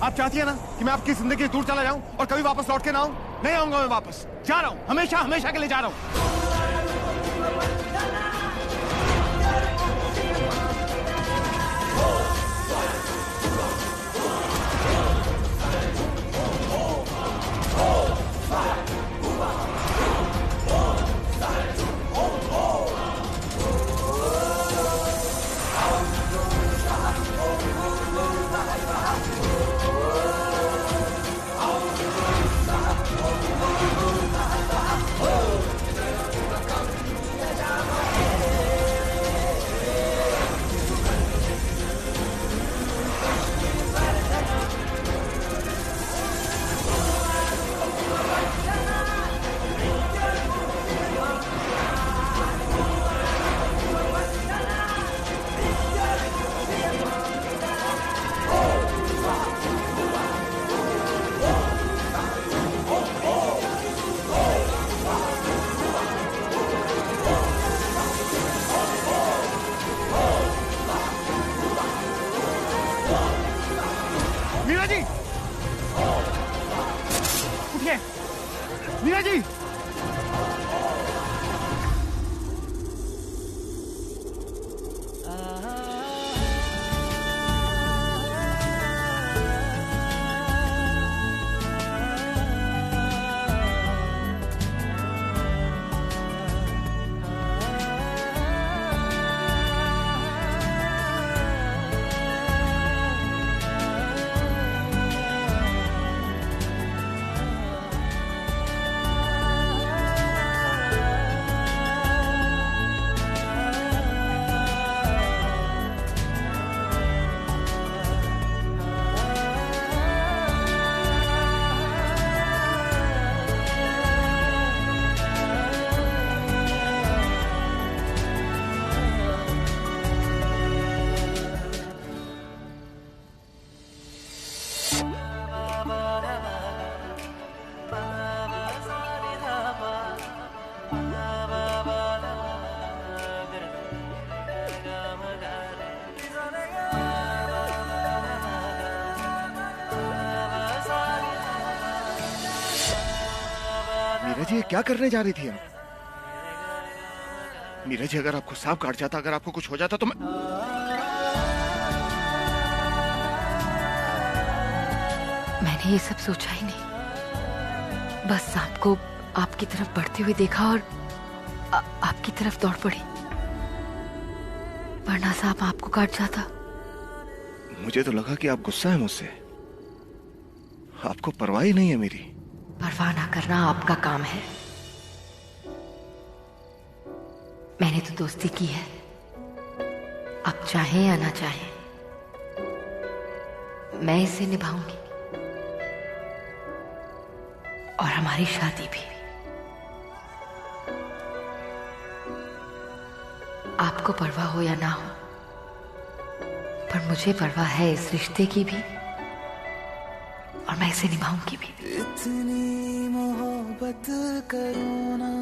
आप चाहती है ना कि मैं आपकी जिंदगी से दूर चला जाऊं और कभी वापस लौट के ना आऊं? नहीं आऊंगा मैं वापस। जा रहा हूं, हमेशा हमेशा के लिए जा रहा हूं। मीरा जी, ये क्या करने जा रही थी आप? मीरा जी, अगर आपको सांप काट जाता, अगर आपको कुछ हो जाता तो मैंने ये सब सोचा ही नहीं। बस सांप को आपकी तरफ बढ़ते हुए देखा और आपकी तरफ दौड़ पड़ी, वरना सांप आपको काट जाता। मुझे तो लगा कि आप गुस्सा है मुझसे। आपको परवाह ही नहीं है मेरी। परवाह ना करना आपका काम है। मैंने तो दोस्ती की है, आप चाहें या ना चाहें मैं इसे निभाऊंगी, और हमारी शादी भी। आपको परवाह हो या ना हो, पर मुझे परवाह है इस रिश्ते की भी, और मैं इसे निभाऊंगी भी। इतनी मोहब्बत करूं ना,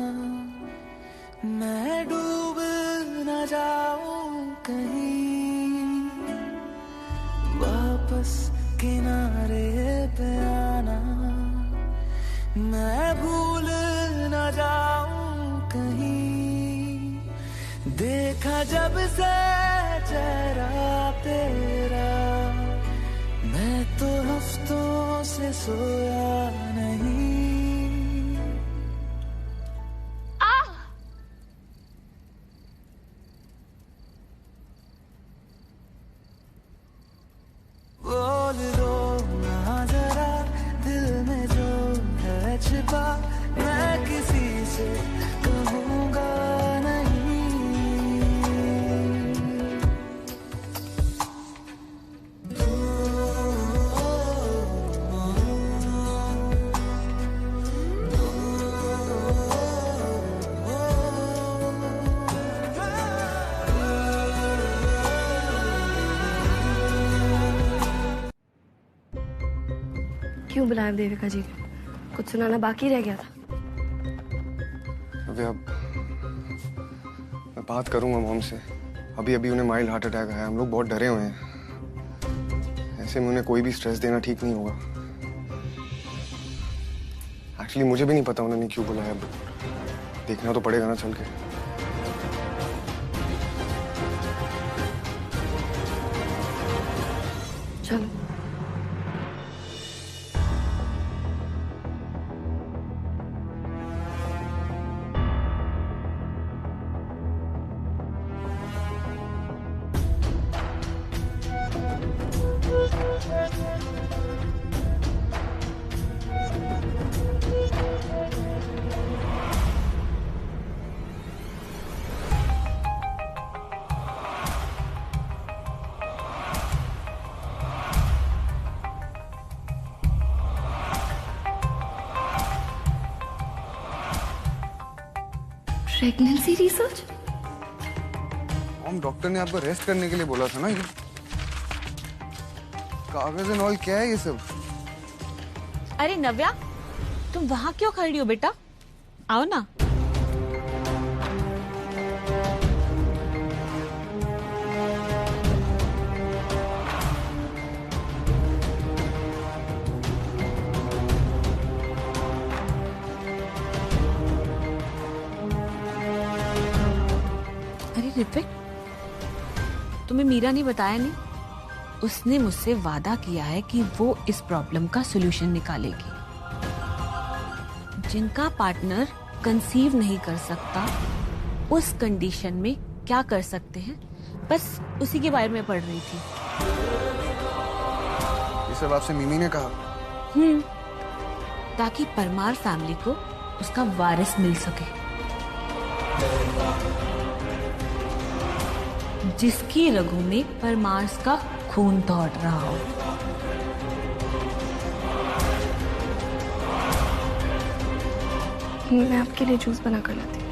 मैं डूब न जाऊं कहीं, वापस किनारे पे आना, मैं भूल न जाऊं कहीं। देखा जब से चेहरा तेरा, मैं तो हफ्तों से सोया नहीं। बोल दो ना जरा दिल में जो है छिपा, मैं किसी से कहूँगा नहीं। क्यों बुलाया देविका जी? कुछ सुनाना बाकी रह गया था। अभी अब मैं बात करूंगा मॉम से। अभी अभी उन्हें माइल्ड हार्ट अटैक आया, हम लोग बहुत डरे हुए हैं। ऐसे में उन्हें कोई भी स्ट्रेस देना ठीक नहीं होगा। एक्चुअली मुझे भी नहीं पता उन्होंने क्यों बुलाया, बट देखना तो पड़ेगा ना चल के। चलो। Pregnancy research? हम डॉक्टर ने आपको रेस्ट करने के लिए बोला था ना। ये कागज एंड ऑल क्या है ये सब? अरे नव्या, तुम वहां क्यों खड़ी हो बेटा? आओ ना। अरे ऋत्विक, तुम्हें मीरा ने बताया नहीं? उसने मुझसे वादा किया है कि वो इस प्रॉब्लम का सॉल्यूशन निकालेगी। जिनका पार्टनर कंसीव नहीं कर सकता, उस कंडीशन में क्या कर सकते हैं, बस उसी के बारे में पढ़ रही थी। ये सब आपसे मिमी ने कहा? ताकि परमार फैमिली को उसका वारिस मिल सके, जिसकी रगों में परमार्स का खून दौड़ रहा हो। मैं आपके लिए जूस बना कर लाती हूँ।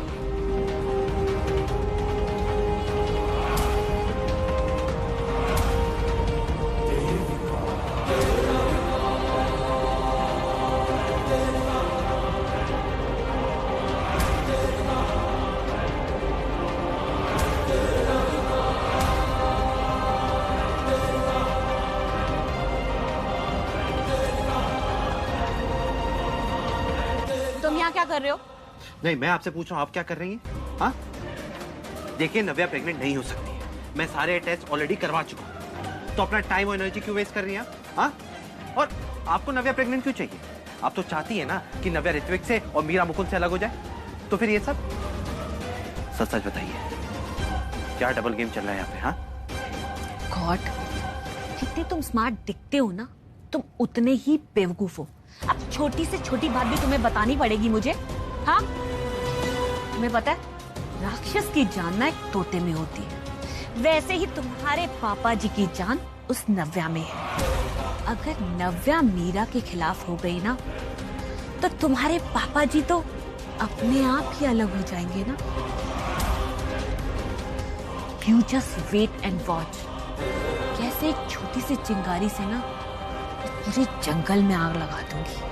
तुम यहाँ क्या कर रहे हो? नहीं, मैं आपसे पूछ रहा हूँ आप क्या कर रही हैं? हाँ? देखिए, नव्या प्रेग्नेंट नहीं हो सकती है। मैं सारे टेस्ट ऑलरेडी करवा चुका हूँ, तो अपना टाइम और एनर्जी क्यों वेस्ट कर रही हैं? हाँ? और आपको नव्या प्रेग्नेंट क्यों चाहिए? आप तो चाहती है ना कि नव्या ऋत्विक से और मीरा मुकुंद से अलग हो जाए। तो फिर ये सब सच सच बताइए, क्या डबल गेम चल रहा है यहाँ पे? हाँ? गॉड, जितने तुम स्मार्ट दिखते हो ना, तुम उतने ही बेवकूफ हो। अब छोटी से छोटी बात भी तुम्हें बतानी पड़ेगी मुझे? हाँ? तुम्हें पता है, राक्षस की जान ना एक तोते में होती है, वैसे ही तुम्हारे पापा जी की जान उस नव्या में है। अगर नव्या मीरा के खिलाफ हो गई ना, तो तुम्हारे पापा जी तो अपने आप ही अलग हो जाएंगे ना। You just wait and watch। कैसे एक छोटी सी चिंगारी से ना पूरे जंगल में आग लगा दूंगी।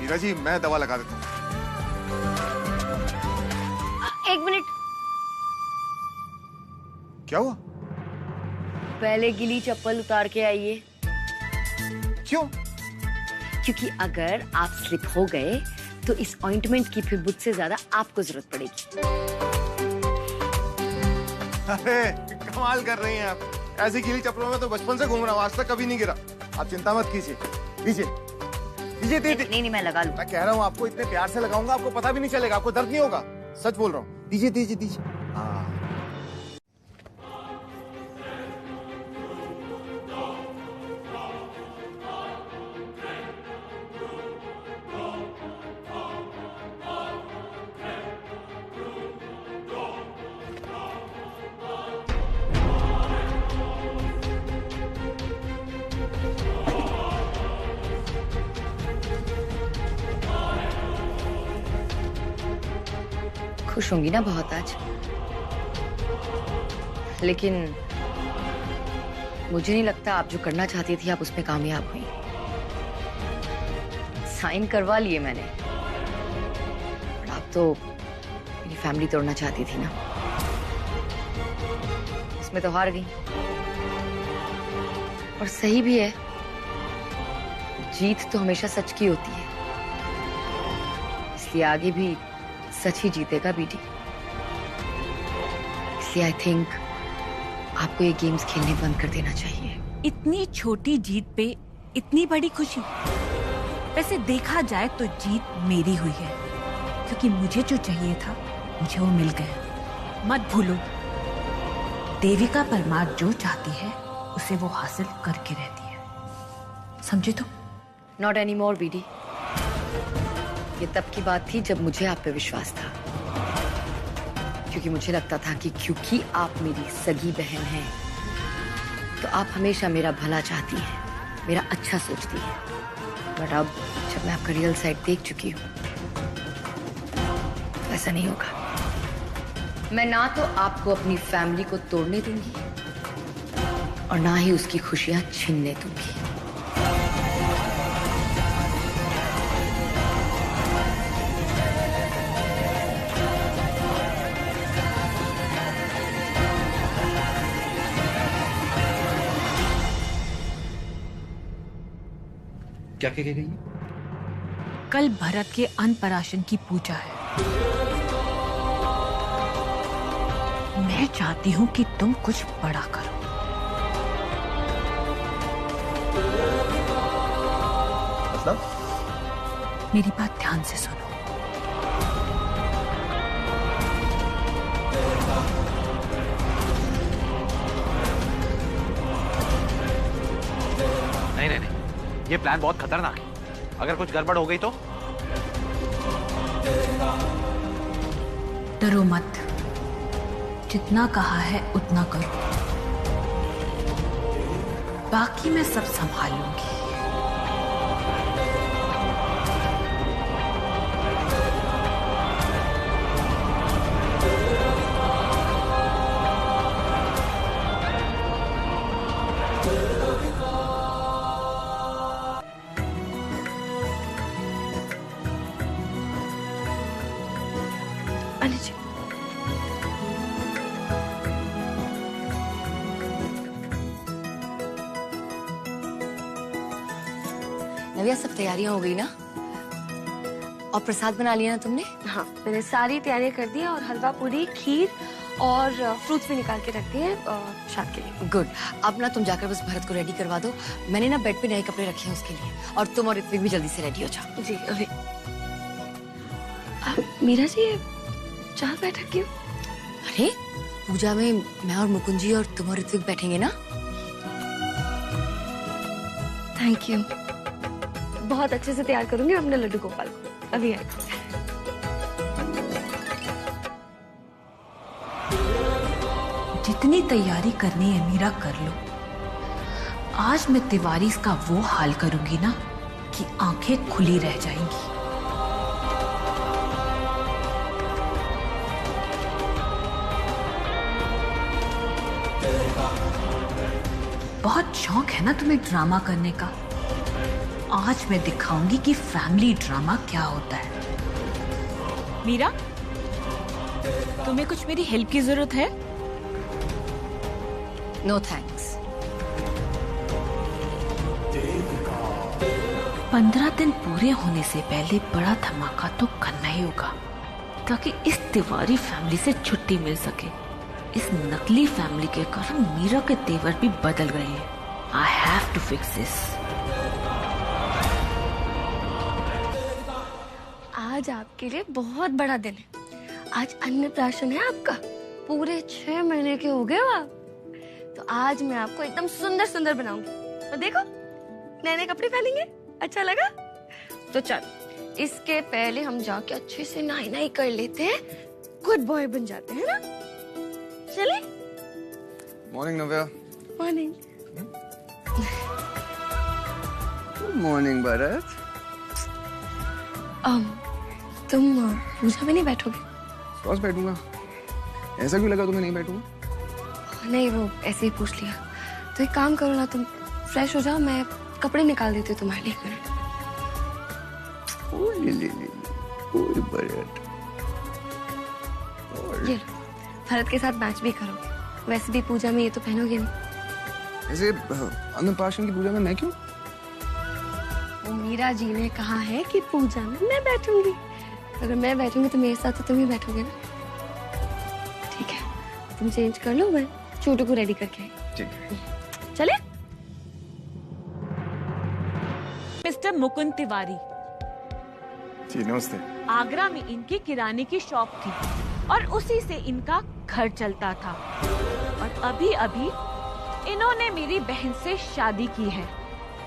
मीरा जी, मैं दवा लगा देता हूँ। एक मिनट, क्या हुआ? पहले गिली चप्पल उतार के आइए। क्यों? क्योंकि अगर आप स्लिप हो गए तो इस ऑइंटमेंट की फिर मुझसे ज्यादा आपको जरूरत पड़ेगी। अरे कमाल कर रही हैं आप। ऐसी गीली चप्पलों में तो बचपन से घूम रहा हूँ, आज तक कभी नहीं गिरा। आप चिंता मत कीजिए। दीजिए दीजिए। नहीं, मैं लगा लूं। मैं कह रहा हूँ आपको, इतने प्यार से लगाऊंगा आपको पता भी नहीं चलेगा, आपको दर्द नहीं होगा। सच बोल रहा हूँ। दीजिए दीजिए दीजिए। हाँ, खुश होंगी ना बहुत आज, लेकिन मुझे नहीं लगता आप जो करना चाहती थी आप उसमें कामयाब हुई। साइन करवा लिए मैंने, पर आप तो मेरी फैमिली तोड़ना चाहती थी ना, इसमें तो हार गई। और सही भी है, जीत तो हमेशा सच की होती है, इसलिए आगे भी सच ही जीतेगा बीडी। इसलिए आई थिंक आपको ये गेम्स खेलने बंद कर देना चाहिए। इतनी छोटी जीत पे इतनी बड़ी खुशी। वैसे देखा जाए तो जीत मेरी हुई है, क्योंकि मुझे जो चाहिए था मुझे वो मिल गया। मत भूलो, देविका परमार जो चाहती है उसे वो हासिल करके रहती है, समझे तो? Not any more buddy. ये तब की बात थी जब मुझे आप पे विश्वास था, क्योंकि मुझे लगता था कि क्योंकि आप मेरी सगी बहन हैं तो आप हमेशा मेरा भला चाहती हैं, मेरा अच्छा सोचती हैं। बट अब जब मैं आपका रियल साइड देख चुकी हूँ तो ऐसा नहीं होगा। मैं ना तो आपको अपनी फैमिली को तोड़ने दूंगी और ना ही उसकी खुशियां छीनने दूंगी। क्या कह गई? कल भरत के अन्नप्राशन की पूजा है। मैं चाहती हूँ कि तुम कुछ बड़ा करो। मतलब? मेरी बात ध्यान से सुनो। नहीं, ये प्लान बहुत खतरनाक है। अगर कुछ गड़बड़ हो गई तो? डरो मत, जितना कहा है उतना करो, बाकी मैं सब संभाल लूंगी। अनुजी, नव्या, सब तैयारियां हो गई ना? और प्रसाद बना लिया ना तुमने? हाँ, मैंने सारी तैयारियां कर दी है और हलवा पूरी, खीर और फ्रूट्स भी निकाल के रख दिए हैं शाद के लिए। गुड। अब ना तुम जाकर बस भरत को रेडी करवा दो। मैंने ना बेड पे नए कपड़े रखे हैं उसके लिए, और तुम और ऋत्विक भी जल्दी से रेडी हो जाओ। जी अभी। मीरा जी, चार बैठक क्यों? अरे पूजा में मैं और मुकुंद जी और तुम और ऋत्विक बैठेंगे ना। थैंक यू, बहुत अच्छे से तैयार करूंगी अपने लड्डू गोपाल को। अभी आए। जितनी तैयारी करनी है मीरा कर लो। आज मैं तिवारी का वो हाल करूंगी ना कि आंखें खुली रह जाएंगी। बहुत शौक है ना तुम्हें ड्रामा करने का। आज मैं दिखाऊंगी कि फैमिली ड्रामा क्या होता है। मीरा, तुम्हें कुछ मेरी हेल्प की जरूरत है? No thanks. 15 दिन पूरे होने से पहले बड़ा धमाका तो करना ही होगा, ताकि इस तिवारी फैमिली से छुट्टी मिल सके। इस नकली फैमिली के कारण मीरा के तेवर भी बदल गए हैं। I have to fix this. आज आपके लिए बहुत बड़ा दिन है। आज अन्नप्राशन है आपका। पूरे 6 महीने के हो गए हो आप। तो आज मैं आपको एकदम सुंदर सुंदर बनाऊंगी। तो देखो, नए नए कपड़े पहनेंगे। अच्छा लगा? तो चल, इसके पहले हम जाके अच्छे से नहाई कर लेते हैं, गुड बॉय बन जाते हैं ना। चले? मॉर्निंग नव्या। मॉर्निंग। Good morning Bharat. तुम पूजा में नहीं बैठोगे? पास बैठूंगा। ऐसा क्यों लगा तुम्हें नहीं बैठूंगा? नहीं, वो ऐसे ही पूछ लिया। तो एक काम करो ना, तुम फ्रेश हो जाओ, मैं कपड़े निकाल देती हूँ तुम्हारे लिए। 1 मिनट। ये लो, भरत के साथ मैच भी करोगे। वैसे भी पूजा में ये तो पहनोगे नहीं। ऐसे अन्नप्राशन की पूजा में मैं क्यों? वो मीरा जी ने कहा है कि पूजा में मैं बैठूंगी। अगर मैं बैठूंगी तो मेरे साथ तो तुम ही बैठोगे ना। ठीक है, तुम चेंज कर लो, मैं छोटू को रेडी करके आई। ठीक है। चले। मिस्टर मुकुंद तिवारी, जी नमस्ते। आगरा में इनकी किराने की शॉप थी और उसी से इनका घर चलता था। और अभी अभी इन्होंने मेरी बहन से शादी की है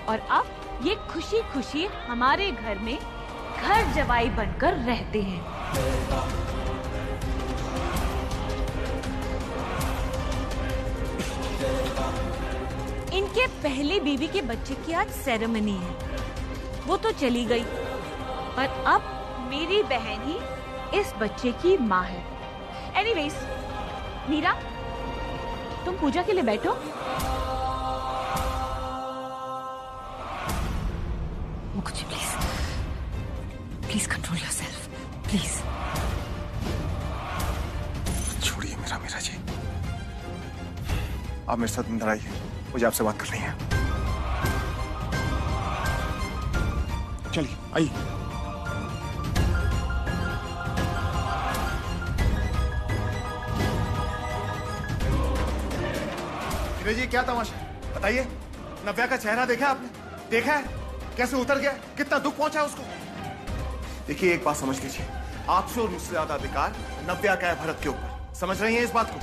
और अब ये खुशी खुशी हमारे घर में घर जवाई बनकर रहते हैं। इनके पहले बीवी के बच्चे की आज सेरेमनी है। वो तो चली गई, पर अब मेरी बहन ही इस बच्चे की माँ है। एनीवेज, मीरा, तुम पूजा के लिए बैठो। Mukund, please please control yourself, please. छोड़िए मीरा जी, आप मेरे साथ अंदर आइए, मुझे आपसे बात करनी है। चलिए आइए। मीरा जी, क्या तमाशा बताइए? नव्या का चेहरा देखा आपने? देखा है कैसे उतर गया, कितना दुख पहुंचा उसको। देखिए एक बात समझ लीजिए, आपसे और मुझसे ज्यादा अधिकार नव्या का है भरत के ऊपर। समझ रही हैं इस बात को?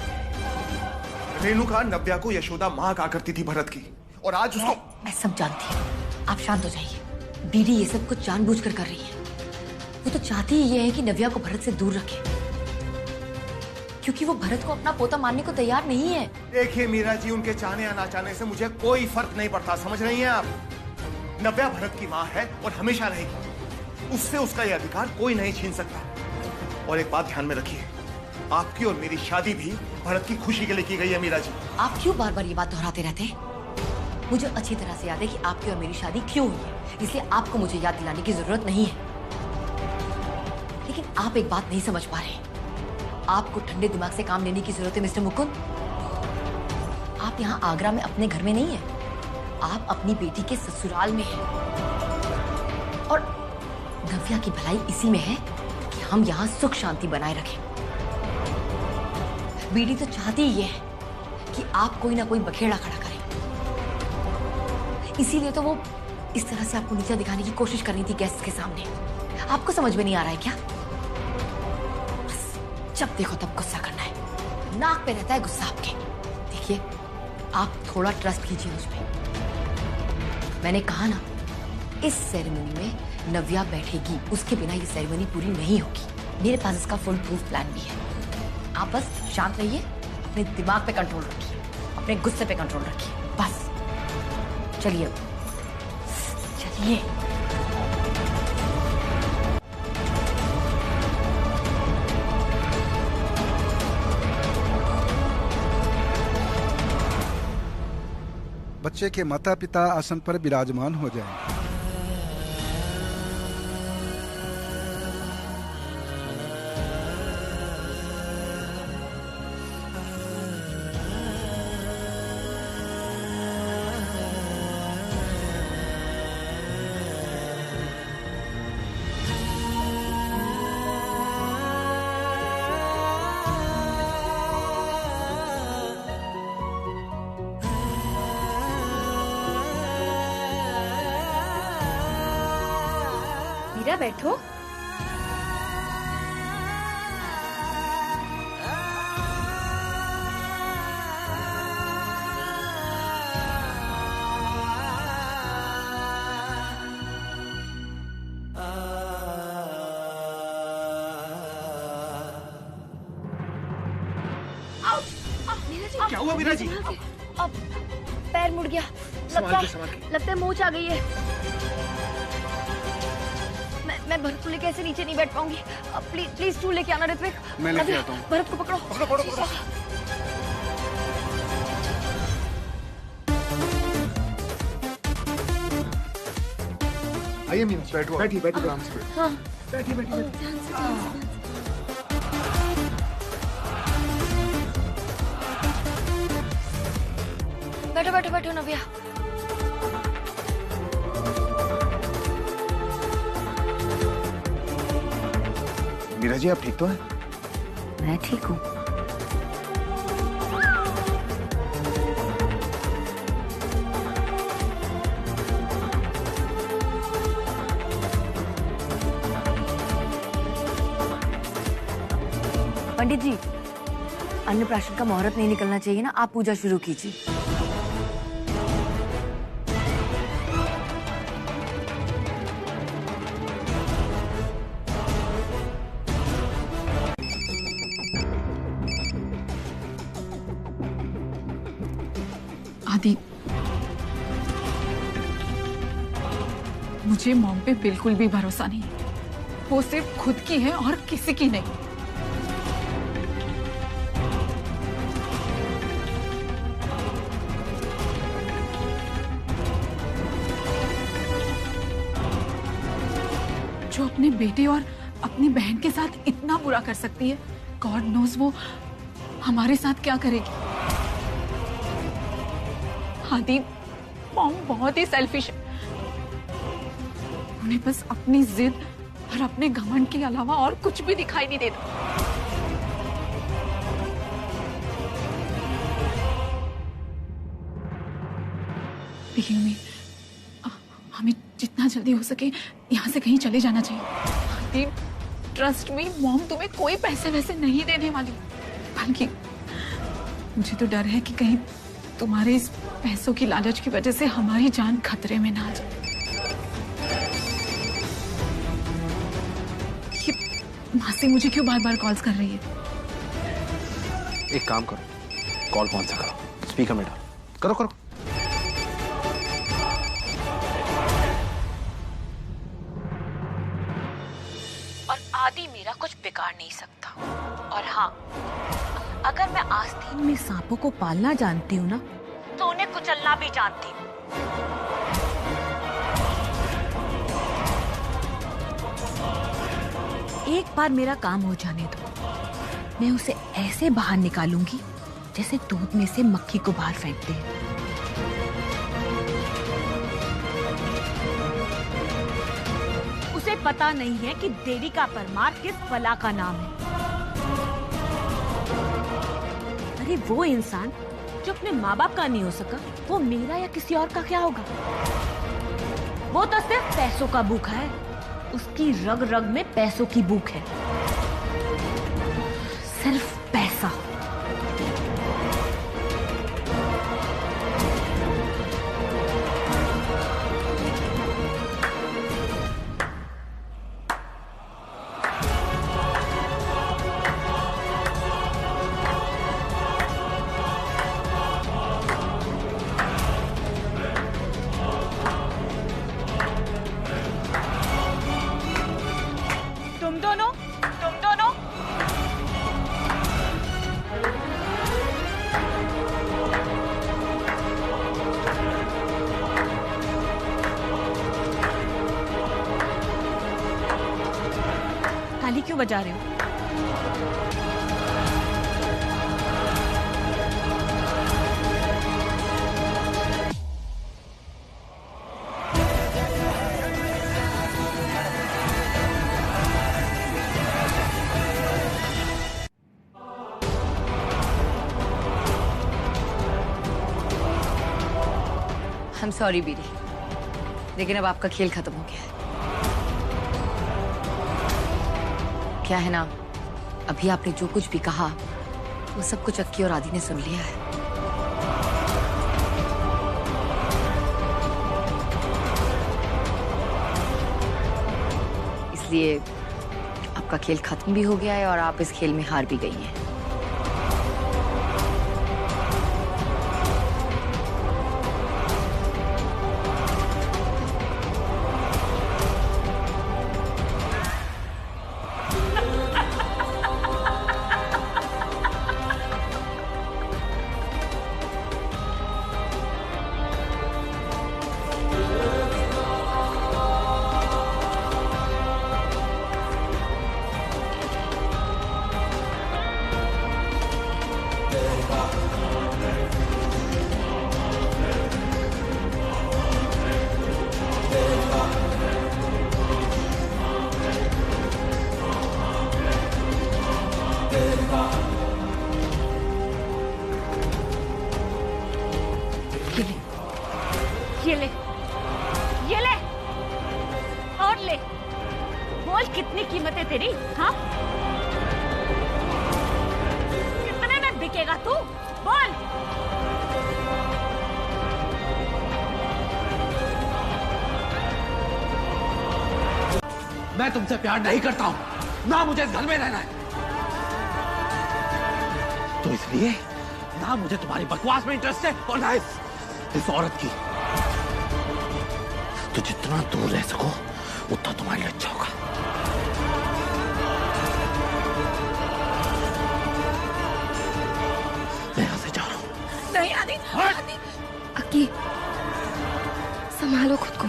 रेणुका नव्या को यशोदा मां कहा करती थी भरत की, और आज उसको। मैं सब जानती हूँ, आप शांत हो जाइए। बीडी ये सब कुछ जानबूझकर कर रही है। वो तो चाहती ही ये है कि नव्या को भरत से दूर रखे, क्योंकि वो भरत को अपना पोता मानने को तैयार नहीं है। देखिए मीरा जी, उनके चाहने या ना चाहने से मुझे कोई फर्क नहीं पड़ता। समझ रही हैं आप? नव्या भरत की मां है और हमेशा रहेगी। उससे उसका यह अधिकार कोई नहीं छीन सकता। और एक बात ध्यान में रखिए, आपकी और मेरी शादी भी भरत की खुशी के लिए की गई है। मीरा जी, आप क्यों बार बार ये बात दोहराते रहते हैं? मुझे अच्छी तरह से याद है कि आपकी और मेरी शादी क्यों हुई है, इसलिए आपको मुझे याद दिलाने की जरूरत नहीं है। लेकिन आप एक बात नहीं समझ पा रहे। आपको ठंडे दिमाग से काम लेने की जरूरत है मिस्टर मुकुंद। आप यहाँ आगरा में अपने घर में नहीं है, आप अपनी बेटी के ससुराल में हैं। और नव्या की भलाई इसी में है कि हम यहाँ सुख शांति बनाए रखें। बीडी तो चाहती ही ये है कि आप कोई ना कोई बखेड़ा खड़ा करें। इसीलिए तो वो इस तरह से आपको नीचा दिखाने की कोशिश कर रही थी गेस्ट के सामने। आपको समझ में नहीं आ रहा है क्या? बस जब देखो तब गुस्सा करना है, नाक पे रहता है गुस्सा आपके। देखिए, आप थोड़ा ट्रस्ट कीजिए मुझ पे। मैंने कहा ना, इस सेरेमनी में नव्या बैठेगी, उसके बिना ये सेरेमनी पूरी नहीं होगी। मेरे पास इसका फुल प्रूफ प्लान भी है। आप बस शांत रहिए, अपने दिमाग पे कंट्रोल रखिए, अपने गुस्से पे कंट्रोल रखिए, बस। चलिए चलिए। बच्चे के माता पिता आसन पर विराजमान हो जाएं। मीरा, बैठो। क्या हुआ मीरा जी? अब पैर मुड़ गया, लगता है मोच आ गई है। मैं बर्फ को लेके ऐसे नीचे नहीं बैठ पाऊंगी। प्लीज प्लीज तू लेके आना ऋत्विक। मैं लेके आता हूँ। बर्फ को पकड़ो पकड़ो पकड़ो पकड़ो। आइए मीना, बैठो, बैठिए बैठिए आराम से बैठो। हाँ बैठिए बैठिए। ध्यान से, ध्यान से। बैठो बैठो बैठो नव्या। मीरा जी आप ठीक तो हैं? मैं ठीक हूँ। पंडित जी, अन्नप्राशन का मुहूर्त नहीं निकलना चाहिए ना, आप पूजा शुरू कीजिए। आदि, मुझे मॉम पे बिल्कुल भी भरोसा नहीं है। वो सिर्फ खुद की है और किसी की नहीं। जो अपने बेटे और अपनी बहन के साथ इतना बुरा कर सकती है, गॉड नोज वो हमारे साथ क्या करेगी। आदि, मॉम बहुत ही सेल्फिश है। उन्हें बस अपनी जिद और अपने घमंड के अलावा और कुछ भी दिखाई नहीं देता। देखिए उम्मी, हमें जितना जल्दी हो सके यहाँ से कहीं चले जाना चाहिए। आदि, ट्रस्ट मी, मॉम तुम्हें कोई पैसे वैसे नहीं देने वाली, बल्कि मुझे तो डर है कि कहीं तुम्हारे इस पैसों की लालच की वजह से हमारी जान खतरे में ना आ जाए। ये मासी मुझे क्यों बार बार कॉल्स कर रही है? एक काम करो, कॉल कौन सा करो, स्पीकर में डालो। करो करो। और आदि मेरा कुछ बिगाड़ नहीं सकता। और हाँ, अगर मैं आस्तीन में सांपों को पालना जानती हूँ ना, तो उन्हें कुचलना भी जानती हूँ। एक बार मेरा काम हो जाने दो, मैं उसे ऐसे बाहर निकालूंगी जैसे दूध में से मक्खी को बाहर फेंकते हैं। उसे पता नहीं है कि देवी का परमार किस बला का नाम है। अरे वो इंसान जो अपने माँ बाप का नहीं हो सका, वो मेरा या किसी और का क्या होगा? वो तो सिर्फ पैसों का भूखा है। उसकी रग रग में पैसों की भूख है, सिर्फ पैसा। तुम दोनों ताली क्यों बजा रहे हो? I'm sorry बीरी, लेकिन अब आपका खेल खत्म हो गया है। क्या है ना, अभी आपने जो कुछ भी कहा वो सब कुछ अक्की और आदि ने सुन लिया है। इसलिए आपका खेल खत्म भी हो गया है और आप इस खेल में हार भी गई हैं। ये ले, ये ले और ले। बोल कितनी कीमत है तेरी? हाँ, कितने में बिकेगा तू? बोल। मैं तुमसे प्यार नहीं करता हूं, ना मुझे इस घर में रहना है। तो इसलिए ना मुझे तुम्हारी बकवास में इंटरेस्ट है और ना इस औरत की। तो जितना दूर रह सको उतना तुम्हारे लिए अच्छा होगा। मैं यहां से जा रहा हूं। नहीं आदि, आदि। अक्की, संभालो खुद को।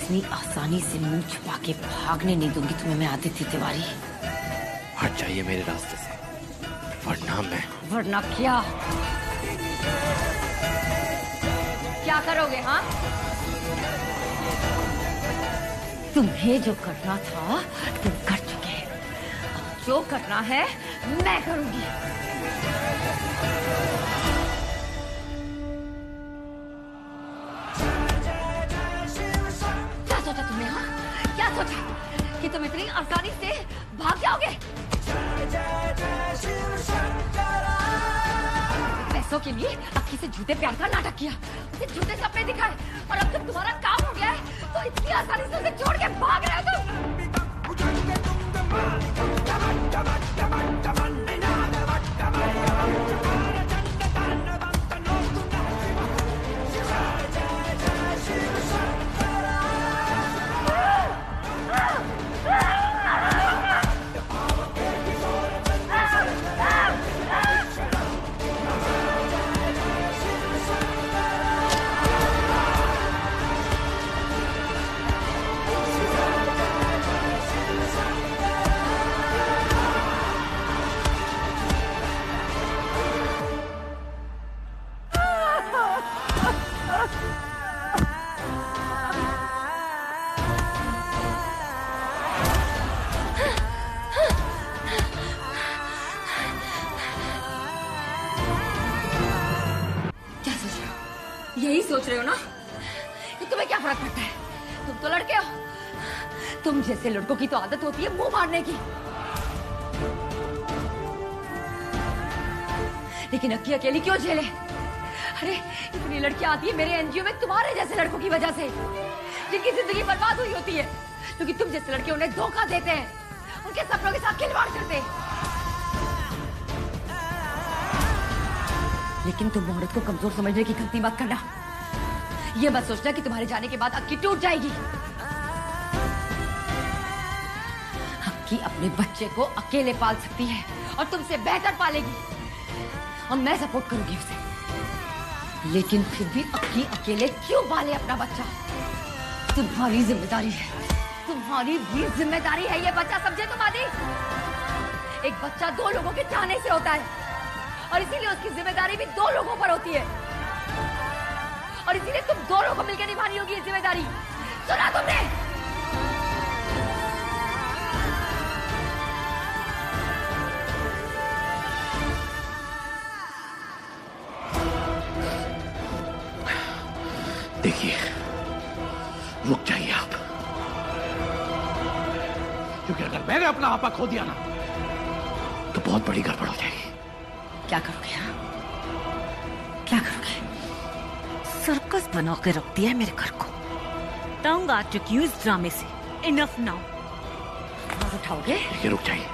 इतनी आसानी से मुंह छुपा के भागने नहीं दूंगी तुम्हें मैं, आदित्य तिवारी। हट जाइए मेरे रास्ते से, वरना क्या? क्या करोगे? हाँ, तुम्हें जो करना था तुम कर चुके। अब जो करना है मैं करूंगी। क्या सोचा तुमने? हाँ, क्या सोचा कि तुम इतनी आसानी से भाग जाओगे? पैसों के लिए अक्की से झूठे प्यार का नाटक किया, उसे झूठे सपने दिखाए, और अब जब तुम्हारा काम हो गया है तो इतनी आसानी से उसे छोड़ के भाग रहे हो तुम। यही सोच रहे हो ना कि तुम्हें क्या फर्क पड़ता है? तुम तो लड़के हो, तुम जैसे लड़कों की तो आदत होती है मुंह मारने की। लेकिन अक्की अकेली क्यों झेले? अरे इतनी लड़कियां आती है मेरे एनजीओ में तुम्हारे जैसे लड़कों की वजह से, जिनकी जिंदगी बर्बाद हुई होती है क्योंकि तुम जैसे लड़के उन्हें धोखा देते हैं, उनके सपनों के साथ खिलवाड़ करते हैं। लेकिन तुम औरत को कमजोर समझने की गलती मत करना। ये मत सोचना कि तुम्हारे जाने के बाद अक्की टूट जाएगी। अक्की अपने बच्चे को अकेले पाल सकती है और तुमसे बेहतर पालेगी, और मैं सपोर्ट करूंगी उसे। लेकिन फिर भी अक्की अकेले क्यों पाले अपना बच्चा? तुम्हारी जिम्मेदारी है, तुम्हारी भी जिम्मेदारी है ये बच्चा, समझे तुम आदि? एक बच्चा दो लोगों के चाहने से होता है, और इसीलिए उसकी जिम्मेदारी भी दो लोगों पर होती है, और इसीलिए तुम दोनों को मिलकर निभानी होगी ये जिम्मेदारी। सुना तुमने? देखिए, रुक जाइए आप, क्योंकि अगर मैंने अपना आपा खो दिया ना तो बहुत बड़ी गड़बड़ हो जाएगी। क्या करोगे? हाँ, क्या करोगे? सर्कस बना के रख दिया है मेरे घर को। तंग आ चुकी हूँ इस ड्रामे से। Enough now. हाथ उठाओगे? ये रुक जाइए।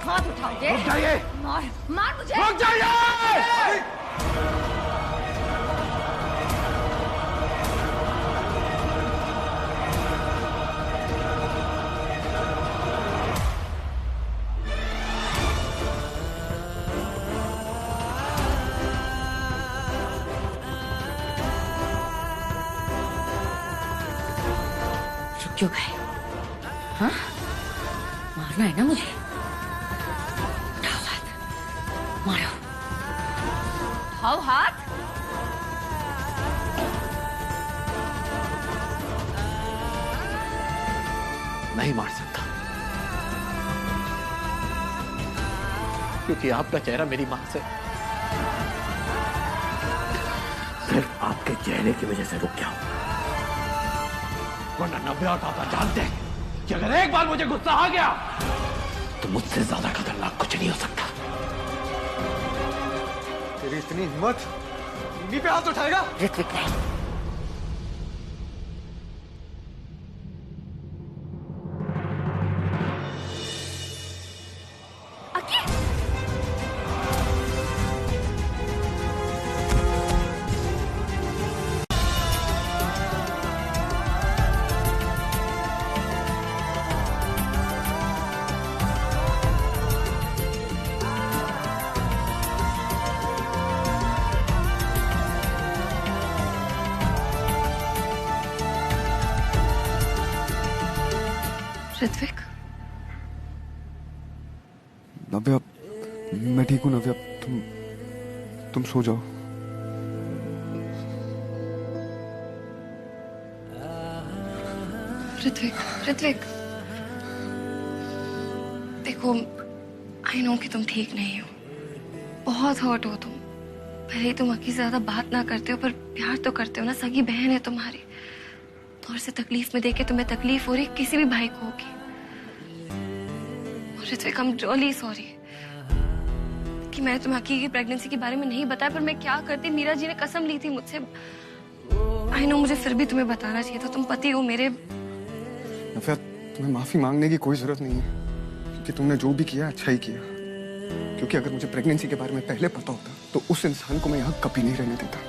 हाथ उठाओगे? रुक जाइए। मार, मार मुझे। रुक जाइए। क्यों गए? हाँ, मारना है ना मुझे? उठाओ हाथ, मारो। उठाओ हाथ। नहीं मार सकता, क्योंकि आपका चेहरा मेरी मां से सिर्फ आपके चेहरे की वजह से रुक गया हूं। वरना नव्य और पापा जानते हैं कि अगर एक बार मुझे गुस्सा आ गया तो मुझसे ज्यादा खतरनाक कुछ नहीं हो सकता। तेरी इतनी हिम्मत, मम्मी पे हाथ उठाएगा? ऋत्विक नहीं। ऋत्विक, नव्या, मैं ठीक हूँ नव्या, तुम सो जाओ। ऋत्विक, ऋत्विक, देखो, आई नो कि तुम ठीक नहीं हो, बहुत हर्ट हो तुम। भले ही तुम अक्की से ज्यादा बात ना करते हो, पर प्यार तो करते हो ना, सगी बहन है तुम्हारी। और से तकलीफ में देखे तुम्हें तकलीफ हो रही, किसी भी भाई को होगी। Hrithik, I am really sorry कि मैंने तुम्हें अक्की की प्रेगनेंसी के बारे में नहीं बताया, पर मैं क्या करती, मीरा जी ने कसम ली थी मुझसे। आई नो, मुझे फिर भी तुम्हें बताना चाहिए था, तुम पति हो मेरे। नव्या, तुम्हें माफी मांगने की कोई जरूरत नहीं है, क्योंकि तुमने जो भी किया अच्छा ही किया। क्योंकि अगर मुझे प्रेगनेंसी के बारे में पहले पता होता तो उस इंसान को मैं यहाँ कभी नहीं रहने देता।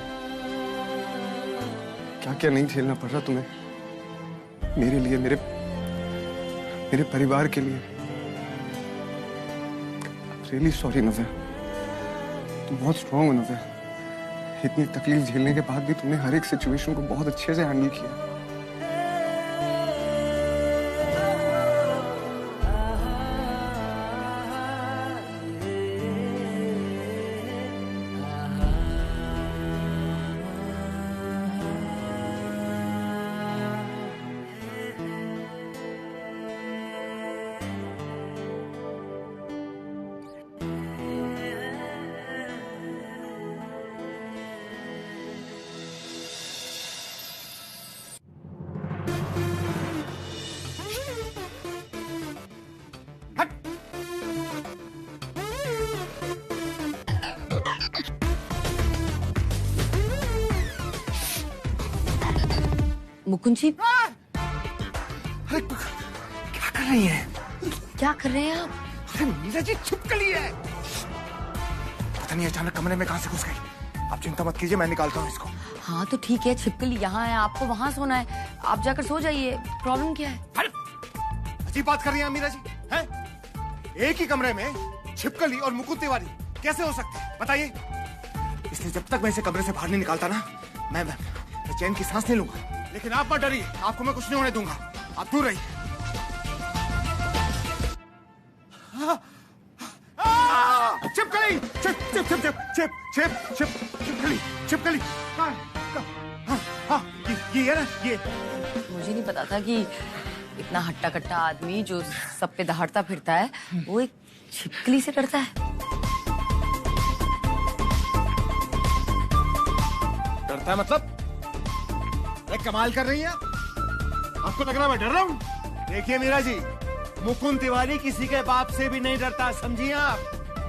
क्या क्या नहीं झेलना पड़ रहा तुम्हें मेरे लिए, मेरे परिवार के लिए। रियली सॉरी नव्या, तुम बहुत स्ट्रांग हो नव्या। इतनी तकलीफ झेलने के बाद भी तुमने हर एक सिचुएशन को बहुत अच्छे से हैंडल किया। मुकुंद जी, अरे क्या कर रही हैं? क्या कर रहे हैं आप? अरे मीरा जी छिपकली है। पता नहीं अचानक कमरे में कहां से घुस गई। आप चिंता मत कीजिए, मैं निकालता हूँ इसको। हाँ तो ठीक है, छिपकली यहाँ है, आपको वहाँ सोना है, आप जाकर सो जाइए। प्रॉब्लम क्या है? अरे अजीब बात कर रही हैं मीरा जी, हैं? एक ही कमरे में छिपकली और मुकुंद तिवारी कैसे हो सकते हैं, बताइए। इसलिए जब तक मैं इसे कमरे से बाहर नहीं निकालता ना, मैं चैन की सांस नहीं लूंगा। लेकिन आप मत डरिए, आपको मैं कुछ नहीं होने दूंगा, आप दूर रहिए। छिपकली, छिप छिप छिप छिप छिप छिप छिप छिपकली, छिपकली। हाँ, ये है ना, ये। मुझे नहीं पता था कि इतना हट्टा कट्टा आदमी जो सब पे दहाड़ता फिरता है, वो एक छिपकली से डरता है। डरता है मतलब? कमाल कर रही है आपको लग रहा है मैं डर रहा हूँ? देखिए मीरा जी, मुकुंद तिवारी किसी के बाप से भी नहीं डरता, समझिए आप।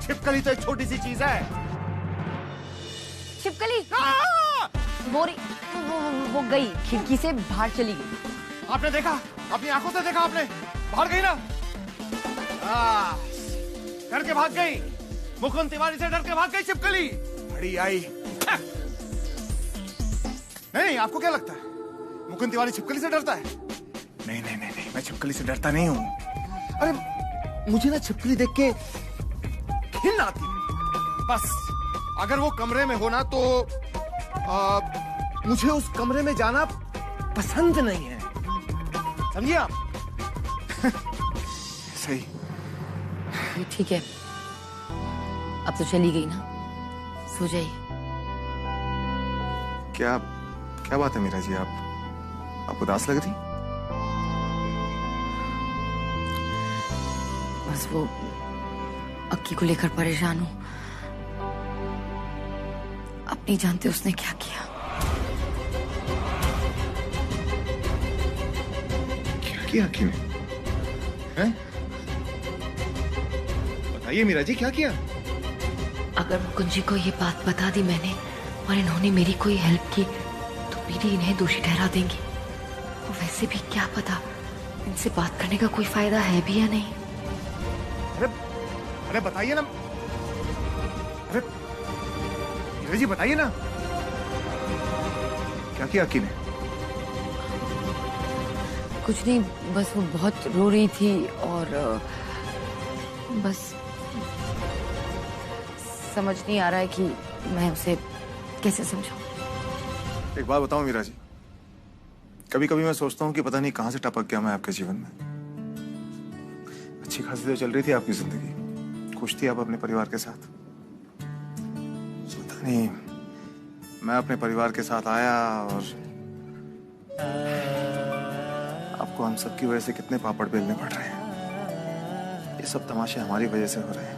छिपकली तो एक छोटी सी चीज है। छिपकली वो गई, खिड़की से बाहर चली गई। आपने देखा, अपनी आंखों से देखा आपने? बाहर गई ना, डर के भाग गई। मुकुंद तिवारी से डर के भाग गई छिपकली। बड़ी आई। नहीं, आपको क्या लगता है मुकुंद तिवारी छिपकली से डरता है? नहीं नहीं नहीं नहीं, मैं छिपकली से डरता नहीं हूँ। अरे मुझे ना छिपकली देख के घिन आती है। बस अगर वो कमरे में हो ना तो मुझे उस कमरे में जाना पसंद नहीं है, समझिए आप। सही। ठीक है, अब तो चली गई ना, सो जाइए। क्या क्या बात है मीरा जी, आप उदास लग रही? बस वो अक्की को लेकर परेशान हूँ। अब नहीं जानते उसने क्या किया। क्या किया अक्की ने? हैं? बताइए मीरा जी, क्या किया? अगर मुकुंद जी को ये बात बता दी मैंने और इन्होंने मेरी कोई हेल्प की तो बीडी इन्हें दोषी ठहरा देंगी। और वैसे भी क्या पता इनसे बात करने का कोई फायदा है भी या नहीं। अरे बताइए ना। अरे मीरा जी बताइए ना, क्या किया अक्की ने? कुछ नहीं, बस वो बहुत रो रही थी और बस समझ नहीं आ रहा है कि मैं उसे कैसे समझाऊं। एक बात बताऊं मीरा जी, कभी कभी मैं सोचता हूं कि पता नहीं कहां से टपक गया मैं आपके जीवन में। अच्छी खासी तो चल रही थी आपकी जिंदगी, खुश थी आप अपने परिवार के साथ। पता नहीं मैं अपने परिवार के साथ आया और आपको हम सबकी वजह से कितने पापड़ बेलने पड़ रहे हैं। ये सब तमाशे हमारी वजह से हो रहे हैं।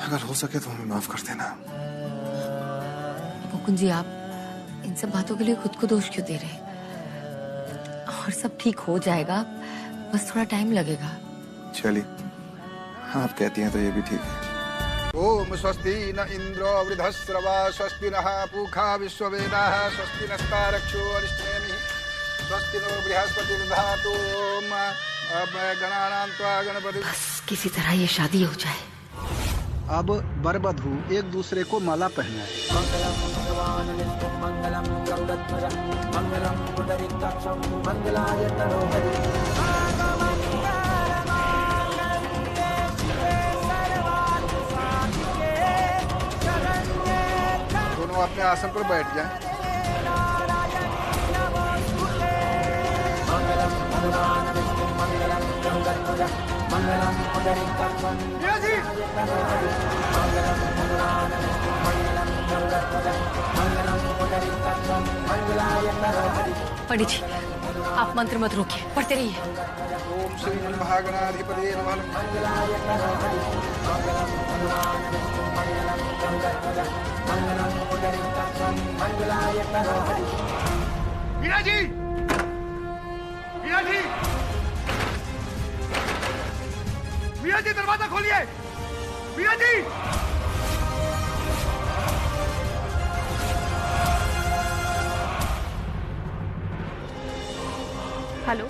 अगर हो सके तो हमें माफ कर देना। मुकुंद जी, आप इन सब बातों के लिए खुद को दोष क्यों दे रहे हैं? और सब ठीक हो जाएगा, बस थोड़ा टाइम लगेगा। चलिए, आप कहती हैं तो ये भी ठीक है। ओम स्वस्ति न इंद्रो वृधस्रवा स्वस्ति नः पूषा विश्ववेदाः स्वस्ति नस्तारक्षो अरिष्टनेमिः स्वस्ति नो बृहस्पतिर्दधातु गणानां त्वा गणपति। बस किसी तरह ये शादी हो जाए। अब वर वधू एक दूसरे को माला पहनाए। दोनों अपने आसन पर बैठ जाएं। पंडित जी, आप मंत्र मत रोकिए, पढ़ते रहिए। ओम श्री महागणाधिपतये नमः। मीरा जी, मीरा जी, मीरा जी दरवाजा खोलिए। मीरा जी, हेलो,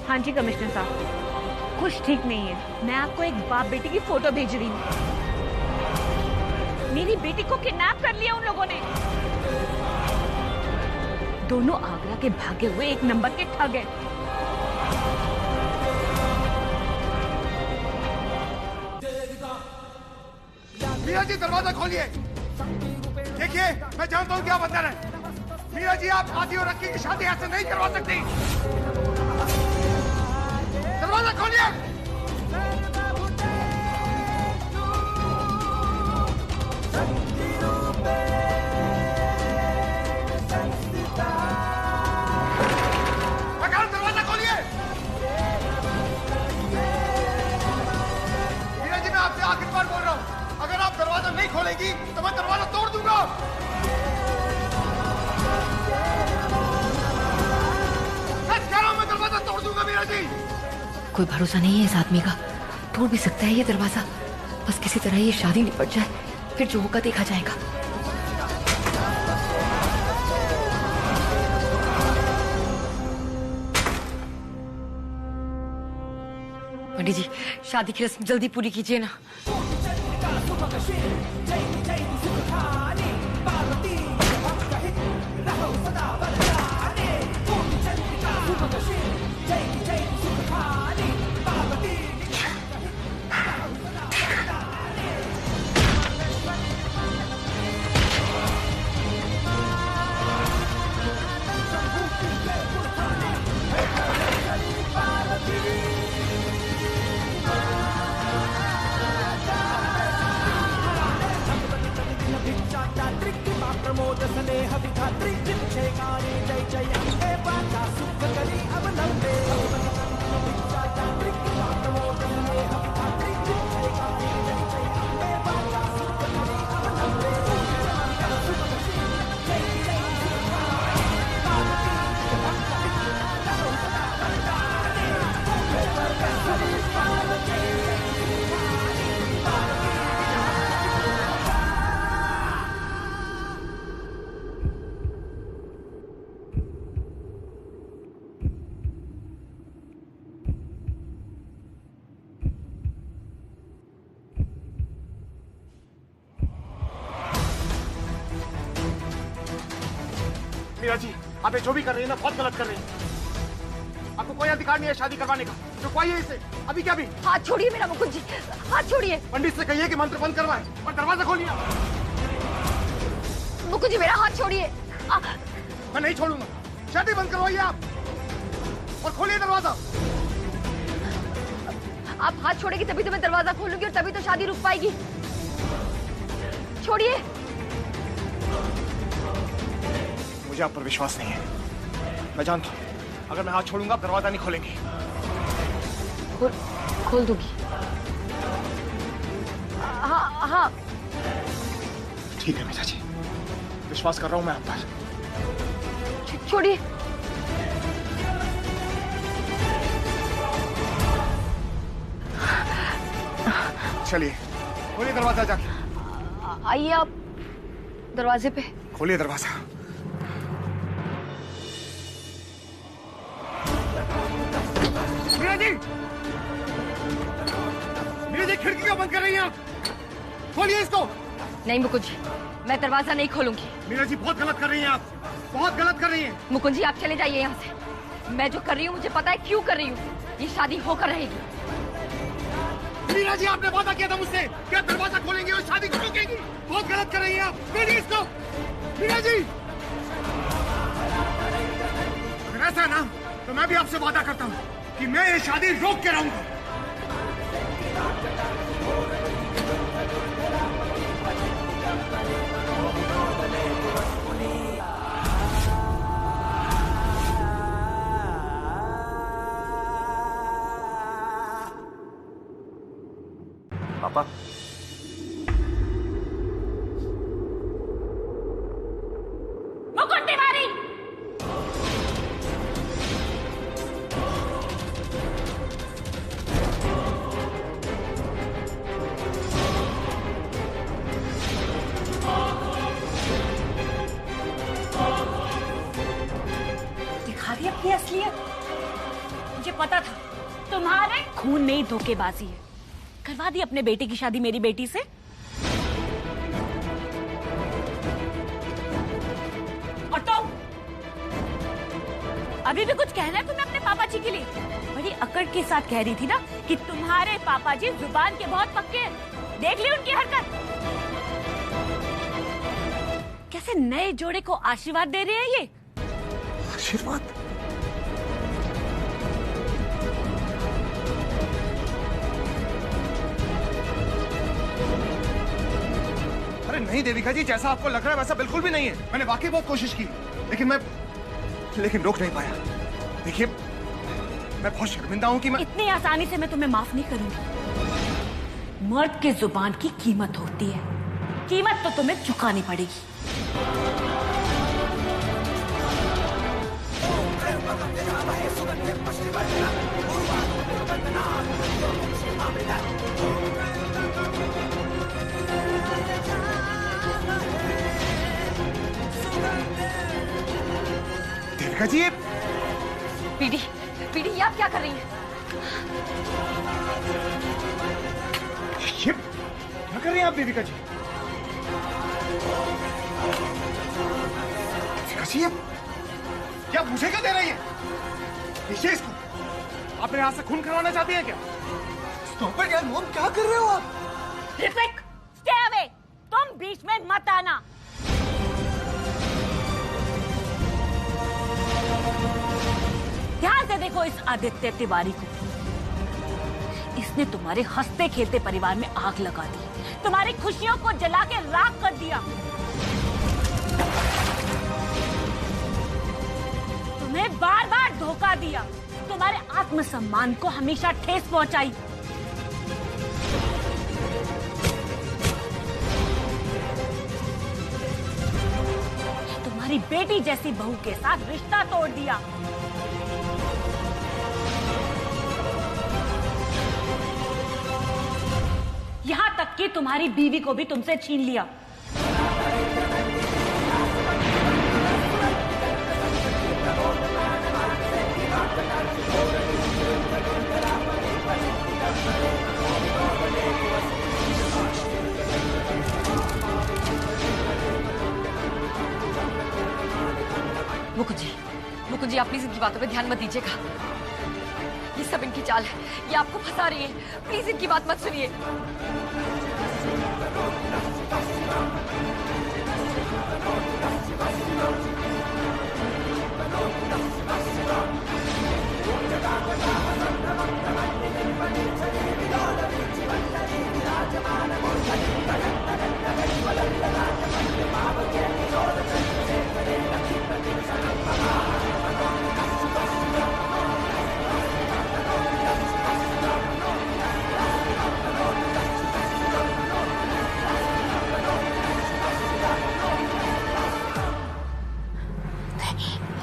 हाँ जी कमिश्नर साहब, कुछ ठीक नहीं है। मैं आपको एक बाप बेटी की फोटो भेज रही हूँ। मेरी बेटी को किडनैप कर लिया उन लोगों ने। दोनों आगरा के भागे हुए एक नंबर के ठग हैं। मीरा जी दरवाजा खोलिए। देखिए, मैं जानता हूँ क्या बंधन है। मीरा जी, आप आदि और रक्की की शादी ऐसे नहीं करवा सकती। दरवाजा खोलिए। दरवाजा खोलिए। मीरा जी, मैं आपसे आखिरी बार बोल रहा हूँ, अगर आप दरवाजा नहीं खोलेगी तो मैं दरवाजा तोड़ दूंगा। तोड़ दूंगा मीरा जी। कोई भरोसा नहीं है इस आदमी का, तोड़ भी सकता है ये दरवाजा। बस किसी तरह ये शादी निपट जाए, फिर जो होगा देखा जाएगा। पंडित जी, शादी की रस्म जल्दी पूरी कीजिए ना। जय जय मीरा जी, आप ये जो भी कर रही हैं ना, बहुत गलत कर रही हैं। आपको कोई अधिकार नहीं है शादी करवाने का। रुकवाइए इसे, अभी क्या भी। हाथ छोड़िए मेरा मुकुंद जी, हाथ छोड़िए। पंडित से कहिए कि मंत्र बंद करवाए और दरवाजा खोलिए। मुकुंद जी मेरा हाथ छोड़िए। मैं नहीं छोड़ूंगा। शादी बंद करवाइए आप और खोलिए दरवाजा। आप हाथ छोड़ेगी तभी तो मैं दरवाजा खोलूंगी और तभी तो शादी रुक पाएगी। छोड़िए। मुझे आप पर विश्वास नहीं है। मैं जानता हूं अगर मैं हाथ छोड़ूंगा आप दरवाजा नहीं खोलेंगे। खोल दूंगी। हाँ हाँ ठीक है मीरा जी, विश्वास कर रहा हूं मैं आप पर। छोड़िए। चलिए खोलिए दरवाजा जाके। आइए आप दरवाजे पे। खोलिए दरवाजा। मीरा जी, मीरा जी खिड़की क्यों बंद कर रही हैं आप? खोलिए इसको। नहीं मुकुंद जी, मैं दरवाजा नहीं खोलूंगी। मीरा जी बहुत गलत कर रही हैं आप, बहुत गलत कर रही हैं। मुकुंद जी आप चले जाइए यहाँ से। मैं जो कर रही हूँ मुझे पता है क्यों कर रही हूँ। ये शादी होकर रहेगी। मीरा जी आपने वादा किया था मुझसे कि आप दरवाजा खोलेंगे और शादी को रोकेंगी। बहुत गलत कर रही हैं आप। खोलिए इसको। मीरा जी अगर ऐसा है ना तो मैं भी आपसे वादा करता हूँ कि मैं ये शादी रोक के रहूंगा। पापा मुकुंद तिवारी, दिखा दी अपनी असलियत। मुझे पता था तुम्हारे खून में ही धोखेबाजी है। करवा दी अपने बेटे की शादी मेरी बेटी से। और तुम अभी भी कुछ कहना है तुम्हें अपने पापा जी के लिए? बड़ी अकड़ के साथ कह रही थी ना कि तुम्हारे पापा जी जुबान के बहुत पक्के हैं। देख ली उनकी हरकत, कैसे नए जोड़े को आशीर्वाद दे रहे हैं ये। आशीर्वाद? अरे नहीं देविका जी, जैसा आपको लग रहा है वैसा बिल्कुल भी नहीं है। मैंने वाकई बहुत कोशिश की लेकिन रोक नहीं पाया। देखिए मैं बहुत शर्मिंदा हूं कि मैं इतनी आसानी से मैं तुम्हें माफ नहीं करूंगी। मर्द के जुबान की कीमत होती है, कीमत तो तुम्हें चुकानी पड़ेगी। देविका जी पीडी, पीडी ये आप क्या कर रही हैं? ये क्या कर रही हैं आप देविका जी? देविका जी क्या मुझे क्या दे रही है? पीछे इसको। आप मेरे हाथ से खून करवाना चाहती हैं क्या? स्टॉप इट यार मॉम, क्या कर रहे हो आप? Hrithik, stay away. तुम बीच में मत आना। ध्यान से देखो इस आदित्य तिवारी को। इसने तुम्हारे हंसते खेलते परिवार में आग लगा दी, तुम्हारी खुशियों को जला के राख कर दिया। तुम्हें बार बार धोखा दिया, तुम्हारे आत्मसम्मान को हमेशा ठेस पहुंचाई। तुम्हारी बेटी जैसी बहू के साथ रिश्ता तोड़ दिया। यहां तक कि तुम्हारी बीवी को भी तुमसे छीन लिया। मुकुंद जी आप प्लीज इनकी बातों पे ध्यान मत दीजिएगा। ये सब इनकी चाल है, ये आपको फंसा रही है। प्लीज इनकी बात मत सुनिए।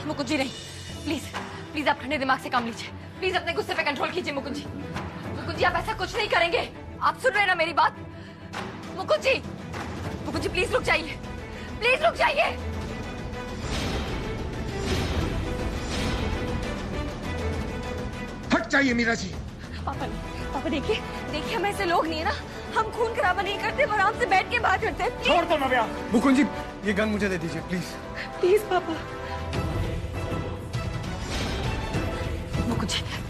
मुकुंद जी नहीं, प्लीज प्लीज आप ठंडे दिमाग से काम लीजिए। प्लीज अपने गुस्से पे कंट्रोल कीजिए मुकुंद जी। मुकुंद जी आप ऐसा कुछ नहीं करेंगे। आप सुन रहे हैं ना मेरी बात? मुकुंद जी प्लीज रुक जाइए, प्लीज रुक जाइए। हट जाइए मीरा जी। पापा देखिए हम ऐसे लोग नहीं है ना, हम खून खराबा नहीं करते, हम आराम से बैठ के बात करते हैं। छोड़ दो नव्या। मुकुंद जी ये गन मुझे दे दीजिए प्लीज। प्लीज पापा।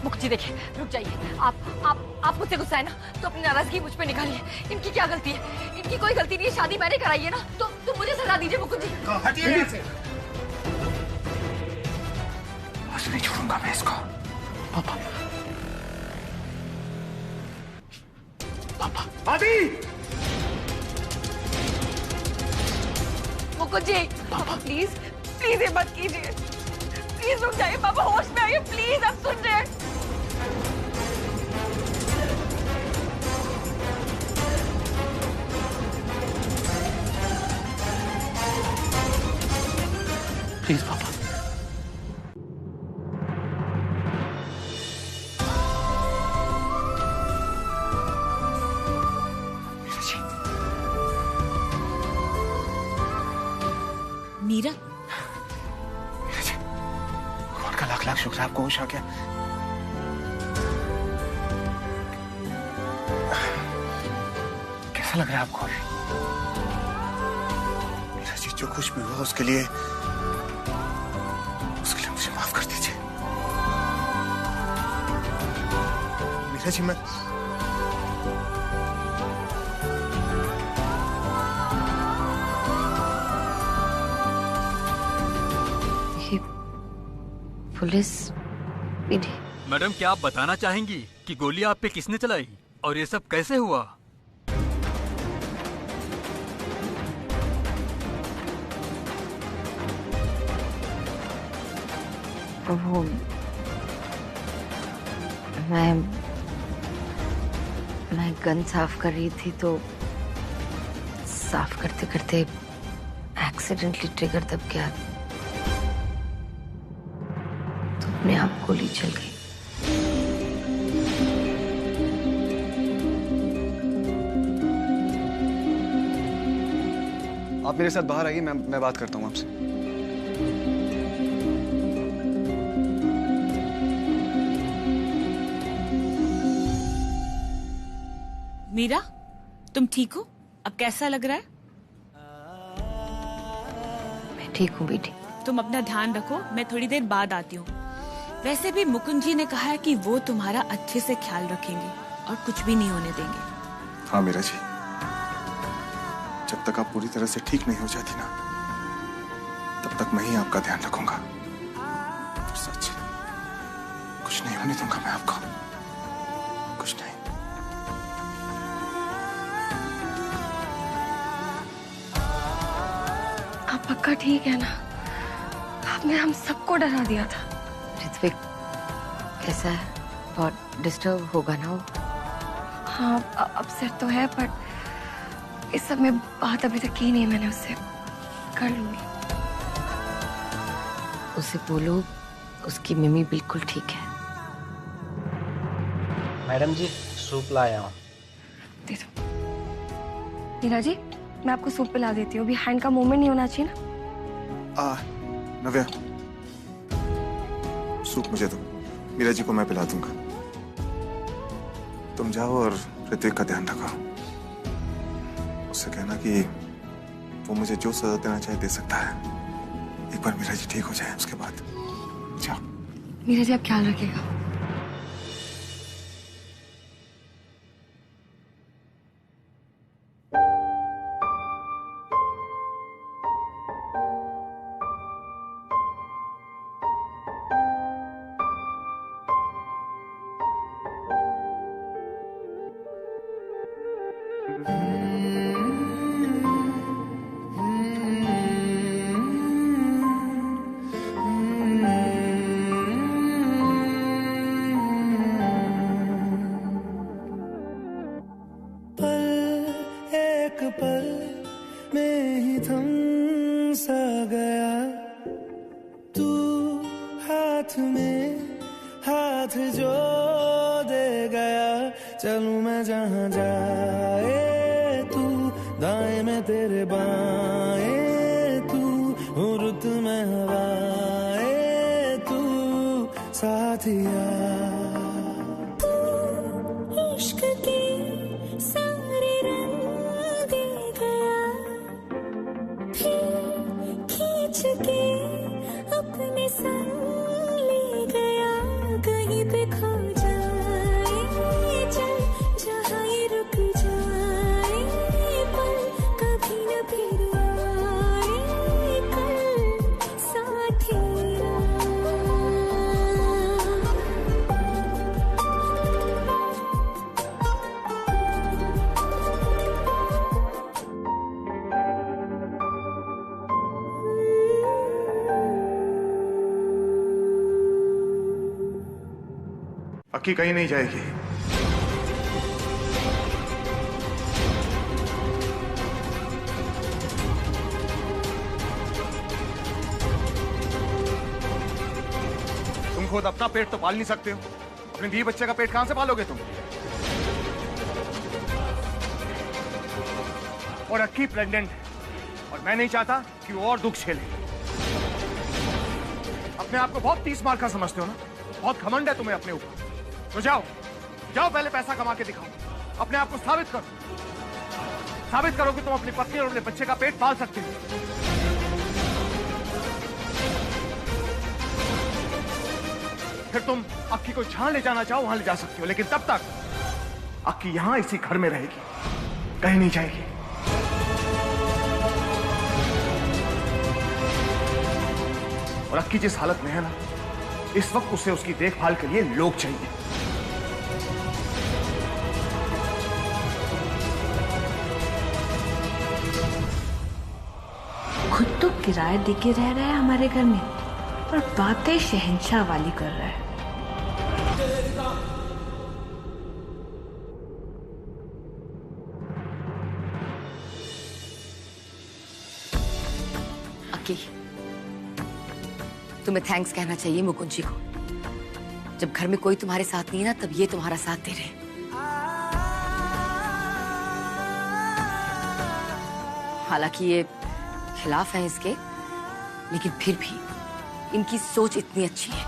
मुकुंद जी देखिए रुक जाइए। आप मुझसे गुस्सा है ना तो अपनी नाराजगी मुझ पे निकालिए। इनकी क्या गलती है? इनकी कोई गलती नहीं है, शादी मैंने कराई है ना, तो मुझे सजा दीजिए मुकुंद जी। हटिए यहाँ से। बस नहीं छोड़ूंगा मैं इसको। पापा आदि। मुकुंद जी पापा प्लीज ये मत कीजिए, प्लीज रुक जाइए पापा, होश में आइए प्लीज। आप सुन रहे हैं? प्लीज पापा। मीरा भगवान का लाख लाख शुक्र आपको होश आ गया। कैसा लग रहा है आपको? मीरा जी जो कुछ भी हुआ उसके लिए मुझे माफ कर दीजिए। मीरा जी मैं पुलिस विधि। मैडम क्या आप बताना चाहेंगी कि गोली आप पे किसने चलाई और ये सब कैसे हुआ? वो मैं गन साफ कर रही थी तो साफ करते करते एक्सीडेंटली ट्रिगर दब गया तो अपने आप गोली चल गई। आप मेरे साथ बाहर आइए, मैं बात करता हूँ आपसे। मीरा तुम ठीक हो? अब कैसा लग रहा है? मैं ठीक हूँ बेटी। तुम अपना ध्यान रखो, मैं थोड़ी देर बाद आती हूँ। वैसे भी मुकुंद जी ने कहा है कि वो तुम्हारा अच्छे से ख्याल रखेंगे और कुछ भी नहीं होने देंगे। हाँ मीरा जी, जब तक आप पूरी तरह से ठीक नहीं हो जाती ना, तब तक मैं ही आपका ध्यान रखूंगा। और सच, कुछ नहीं होने दूंगा मैं आपको, कुछ नहीं। आप पक्का ठीक है ना? आपने हम सबको डरा दिया था। ऋत्विक कैसा है? बहुत डिस्टर्ब होगा ना वो? हाँ अपसेट तो है, पर इस सब में बात अभी तक की नहीं मैंने उससे। कर लूंगी। उसे बोलो उसकी मम्मी बिल्कुल ठीक है। मैडम जी सूप लाया हूँ। दे दो। मीरा जी मैं आपको सूप पिला देती हूँ, अभी हैंड का मूवमेंट नहीं होना चाहिए ना। नव्या, सूप मुझे दो, मीरा जी को मैं पिला दूंगा। तुम जाओ और ऋत्विक का ध्यान रखो। उससे कहना कि वो मुझे जो सजा देना चाहे दे सकता है, एक बार मीरा जी ठीक हो जाए उसके बाद जाओ। मीरा जी आप ख्याल रखिएगा। एक पल में ही थम सा गया तू, हाथ में हाथ जो दे गया। चलूं मैं जहां जाए तू, दाएं में तेरे बाएं तू, रुत में हवाए तू साथिया। इश्क की सारे रंग दे गया, फिर खींच के अपने संग ले गया। कहीं पे खो जाए चल जहाँ ये रुक जाए, पर कभी न फिर आए कल साथिया। अक्की कहीं नहीं जाएगी। तुम खुद अपना पेट तो पाल नहीं सकते हो, अपने बीवी बच्चे का पेट कहां से पालोगे तुम? और अक्की प्रेग्नेंट है और मैं नहीं चाहता कि वो और दुख झेले। अपने आप को बहुत 30 मार का समझते हो ना, बहुत घमंड है तुम्हें अपने ऊपर। तो जाओ जाओ, पहले पैसा कमा के दिखाओ, अपने आप को साबित करो, साबित करो कि तुम अपनी पत्नी और अपने बच्चे का पेट पाल सकते हो। फिर तुम अक्की को जहां ले जाना चाहो वहां ले जा सकते हो, लेकिन तब तक अक्की यहां इसी घर में रहेगी, कहीं नहीं जाएगी। और अक्की जिस हालत में है ना, इस वक्त उसे उसकी देखभाल के लिए लोग चाहिए। खुद तो किराया देके रह रहा है हमारे घर में, और बातें शहंशाह वाली कर रहा है। अक्की, तुम्हें थैंक्स कहना चाहिए मुकुंद जी को। जब घर में कोई तुम्हारे साथ नहीं है ना, तब ये तुम्हारा साथ दे रहे हैं। हालांकि ये खिलाफ हैं इसके, लेकिन फिर भी इनकी सोच इतनी अच्छी है,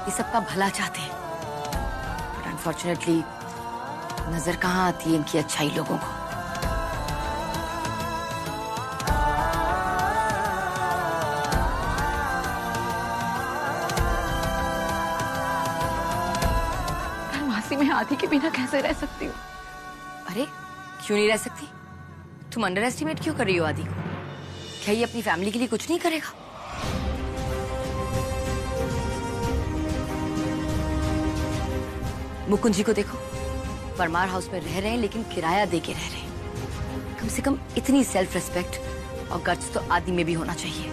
ये सबका भला चाहते हैं। बट अनफॉर्चुनेटली नजर कहाँ आती है इनकी अच्छाई लोगों को। मैं आदि के बिना कैसे रह सकती हूँ? अरे क्यों नहीं रह सकती? तुम अंडर एस्टिमेट क्यों कर रही हो आदि को? क्या ये अपनी फैमिली के लिए कुछ नहीं करेगा? मुकुंद जी को देखो, परमार हाउस में रह रहे हैं लेकिन किराया दे के रह रहे हैं। कम से कम इतनी सेल्फ रिस्पेक्ट और गट्स तो आदि में भी होना चाहिए।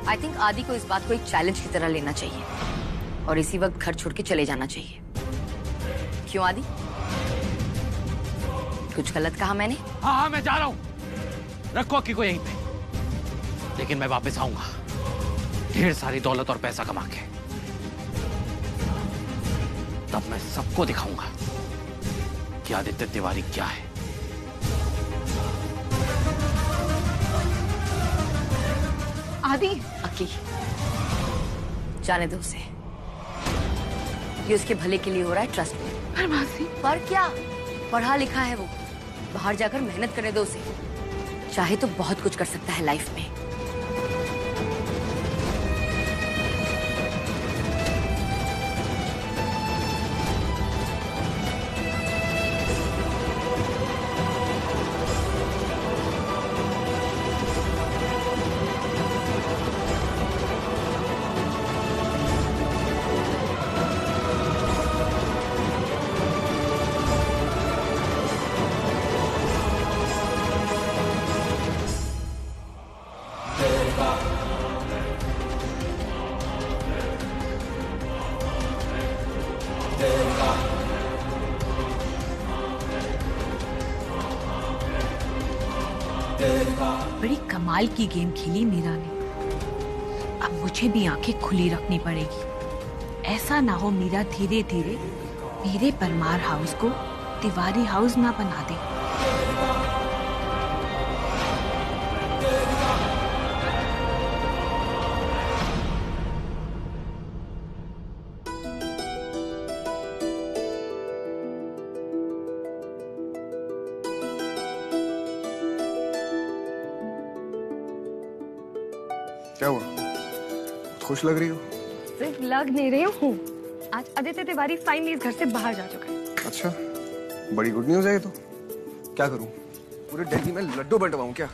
आई थिंक आदि को इस बात को एक चैलेंज की तरह लेना चाहिए और इसी वक्त घर छोड़ के चले जाना चाहिए। क्यों आदि, कुछ गलत कहा मैंने? हाँ, मैं जा रहा हूँ। रखो अक्की को यहीं पे, लेकिन मैं वापस आऊंगा ढेर सारी दौलत और पैसा कमा के। तब मैं सबको दिखाऊंगा कि आदित्य तिवारी क्या है। आदि, अक्की जाने दो उसे, ये उसके भले के लिए हो रहा है, ट्रस्ट में। पर मासी, पर क्या, पढ़ा लिखा है वो, बाहर जाकर मेहनत करने दो उसे। चाहे तो बहुत कुछ कर सकता है लाइफ में। बड़ी कमाल की गेम खेली मीरा ने। अब मुझे भी आंखें खुली रखनी पड़ेगी। ऐसा ना हो मीरा धीरे धीरे मेरे परमार हाउस को तिवारी हाउस ना बना दे। क्या हुआ? खुश लग रही हो? सिर्फ लग नहीं रही हूँ, आज आदित्य तिवारी फाइनली इस घर से बाहर जा चुका है। अच्छा, बड़ी गुड न्यूज़ है ये तो। क्या करूं? पूरे दिल्ली में लड्डू बंटवाऊं क्या?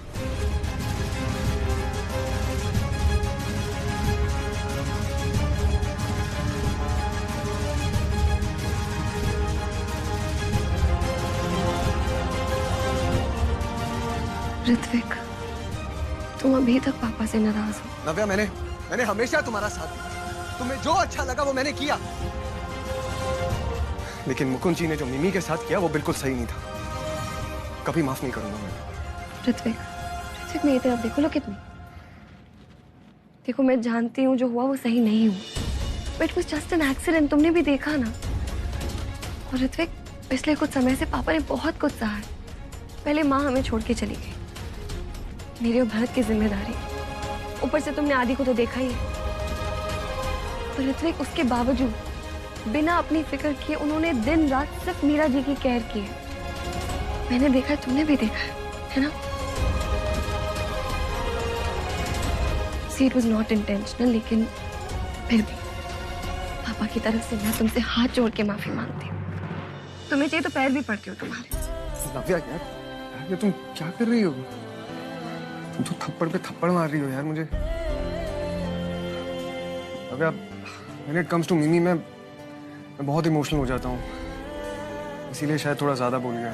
ऋत्विक, तुम अभी तक पापा से नाराज हो। नव्या, मैंने हमेशा तुम्हारा साथ दिया। तुम्हें जो अच्छा लगा वो मैंने किया। लेकिन मुकुंद जी ने जो मिमी के साथ किया वो बिल्कुल सही नहीं था। कभी माफ नहीं करूंगा मैं। ऋत्विक मेरी तरफ देखो, लो कितनी। देखो मैं जानती हूँ जो हुआ वो सही नहीं हुआ, but was just an accident, तुमने भी देखा ना। और ऋत्विक, पिछले कुछ समय से पापा ने बहुत कुछ सहा है। पहले माँ हमें छोड़ के चली गई, मेरी और भरत की जिम्मेदारी, ऊपर से तुमने आदि को तो देखा ही है। पर ऋत्विक, उसके बावजूद बिना अपनी फिक्र किए उन्होंने दिन रात सिर्फ मीरा जी की केयर की है। मैंने देखा है, तुमने भी देखा है ना? See, it was not intentional, लेकिन फिर भी पापा की तरफ से मैं तुमसे हाथ जोड़ के माफी मांगती हूँ। तुम्हें चाहिए तो पैर भी पड़ती हो तुम्हारे। नव्या यार, ये तुम क्या कर रही हो? तुम तो थप्पड़ पे थप्पड़ मार रही हो यार मुझे। नव्या, when it comes to मिमी मैं बहुत इमोशनल हो जाता हूँ, इसीलिए शायद थोड़ा ज्यादा बोल गया।